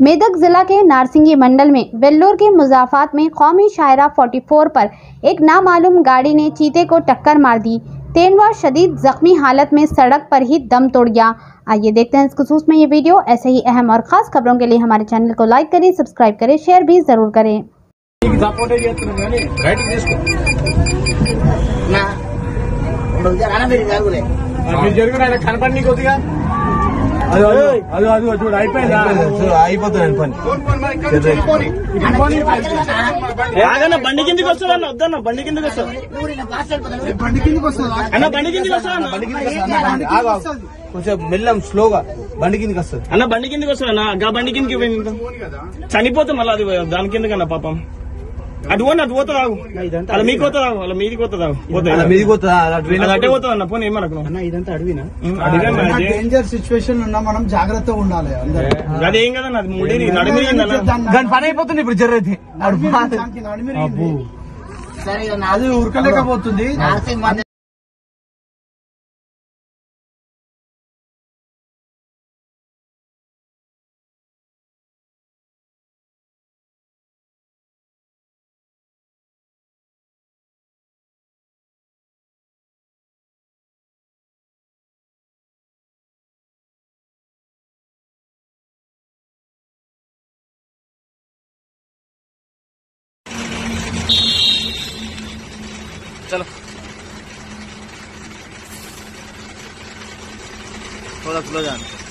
मेदक जिला के नारसिंगी मंडल में वेल्लोर के मुजाफात में कौमी शायरा 44 पर एक नामालूम गाड़ी ने चीते को टक्कर मार दी। तेनवा शदीद जख्मी हालत में सड़क पर ही दम तोड़ गया। आइए देखते हैं इस खुसूस में ये वीडियो। ऐसे ही अहम और खास खबरों के लिए हमारे चैनल को लाइक करें, सब्सक्राइब करें, शेयर भी जरूर करें। బండి కిందకి వస్తుంది అన్న, వద్దన్న బండి కిందకి వస్తుంది అన్న, బండి కిందకి వస్తుంది కొంచెం మెల్లం స్లోగా బండి కిందకి వస్తుంది అన్న, బండి కిందకి వస్తుంది అన్న, బండి కిందకి చనిపోతాం మళ్ళీ అది దాని కిందకన్నా పాపం. అటు పోనీ అటు పోతుంది ఆగు, అలా మీకు పోతుంది ఆగు, అలా మీదికి పోతుంది ఆగు, మీదికి పోతుందా అటే పోతుంది అన్న. పోనీ ఏమనకు ఇదంతా అడవినా డేంజర్ సిచ్యువేషన్ ఉన్నా మనం జాగ్రత్తగా ఉండాలి. అదేం కదన్న, అది ముడి నడిమి దాని పని అయిపోతుంది ఇప్పుడు జర్రైతే అది ఉరకలేకపోతుంది. चलो थोड़ा स्लो जाना।